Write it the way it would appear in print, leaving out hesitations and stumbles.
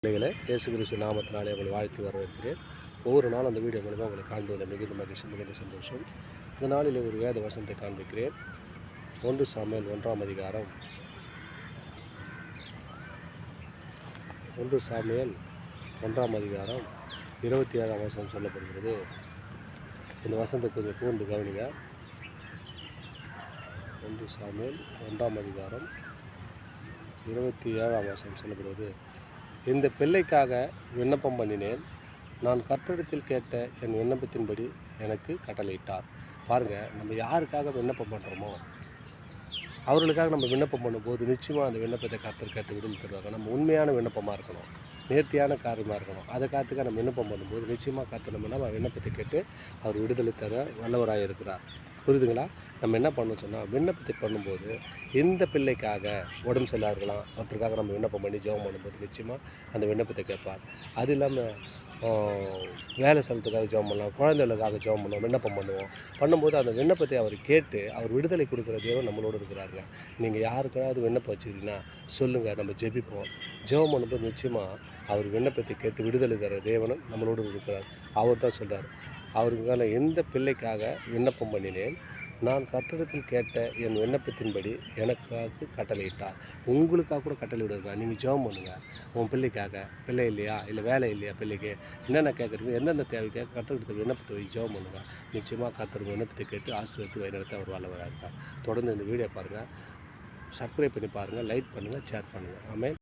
பிள்ளைகளை இயேசு கிறிஸ்து நாமத்தினாலே உங்களை வாழ்த்து வரவேற்கிறேன். ஒவ்வொரு நாளும் அந்த வீடியோ மூலமாக உங்களை காண்பதில் மிகுந்த மகிழ்ச்சி, மிகுந்த சந்தோஷம். இந்த நாளில் ஒரு வேத வசனத்தை காண்பிக்கிறேன். 1 சாமுவேல் 1ஆம் அதிகாரம் 1 சாமுவேல் 1ஆம் அதிகாரம் 27ஆம் வசனம் சொல்லப்படுகிறது. இந்த வசனத்தை கொஞ்சம் கூர்ந்து கவனிங்க. 1 சாமுவேல் 1ஆம் அதிகாரம் 27ஆம் வசனம் சொல்லப்படுவது, இந்த பிள்ளைக்காக விண்ணப்பம் பண்ணினேன், நான் கர்த்தரிடத்தில் கேட்ட என் விண்ணப்பத்தின்படி எனக்கு கட்டளையிட்டார். பாருங்கள், நம்ம யாருக்காக விண்ணப்பம் பண்ணுறோமோ அவர்களுக்காக நம்ம விண்ணப்பம் பண்ணும்போது நிச்சயமாக அந்த விண்ணப்பத்தை கர்த்தர் கேட்டு விடுதலை தருவாங்க. நம்ம உண்மையான விண்ணப்பமாக இருக்கணும், நேர்த்தியான காரியமாக இருக்கணும். அதை காத்துக்காக நம்ம விண்ணப்பம் பண்ணும்போது நிச்சயமாக கர்த்தர் நம்ம விண்ணப்பத்தை கேட்டு அவர் விடுதலை தர வல்லவராக இருக்கிறார். புரியுதுங்களா? நம்ம என்ன பண்ணணும் சொன்னால், விண்ணப்பத்தை பண்ணும்போது இந்த பிள்ளைக்காக உடம்பு சரியில்லாத இருக்கலாம், ஒருத்தருக்காக நம்ம விண்ணப்பம் பண்ணி ஜெபம் பண்ணும்போது நிச்சயமாக அந்த விண்ணப்பத்தை கேட்பார். அது இல்லாமல் வேலை ஸ்தலத்துக்காக ஜெபம் பண்ணலாம், குழந்தைகளுக்காக ஜெபம் பண்ணுவோம், விண்ணப்பம் பண்ணும்போது அந்த விண்ணப்பத்தை அவர் கேட்டு அவர் விடுதலை கொடுக்குற தேவன் நம்மளோடு இருக்கிறாருங்க. நீங்கள் யாருக்காவது விண்ணப்பம் வச்சுருக்கீங்கன்னா சொல்லுங்கள், நம்ம ஜெபிப்போம். ஜெபம் பண்ணும்போது நிச்சயமாக அவர் விண்ணப்பத்தை கேட்டு விடுதலை தர தேவனும் நம்மளோடு இருக்கிறார். அவர் தான் சொல்கிறார், அவருக்கான எந்த பிள்ளைக்காக விண்ணப்பம் பண்ணினேன், நான் கர்த்தரிடத்தில் கேட்ட என் விண்ணப்பத்தின்படி எனக்காக கட்டளையிட்டார். உங்களுக்காக கூட கட்டளை விடுங்க. நீங்கள் ஜெபம் பண்ணுங்கள். உன் பிள்ளைக்காக, பிள்ளை இல்லையா, இல்லை வேலை இல்லையா, பிள்ளைக்கு என்னென்ன கேட்குறீங்க, எந்தெந்த தேவைக்காக கர்த்தரிடத்தில் விண்ணப்பத்தை வை, ஜெபம் பண்ணுங்கள். நிச்சயமாக கர்த்தர் விண்ணப்பத்தை கேட்டு ஆசீர்வதித்து வழிநடத்த அவர் வல்லவராக இருக்கார். தொடர்ந்து இந்த வீடியோ பாருங்கள், சப்ஸ்கிரைப் பண்ணி பாருங்கள், லைக் பண்ணுங்கள், ஷேர் பண்ணுங்கள். ஆமென்.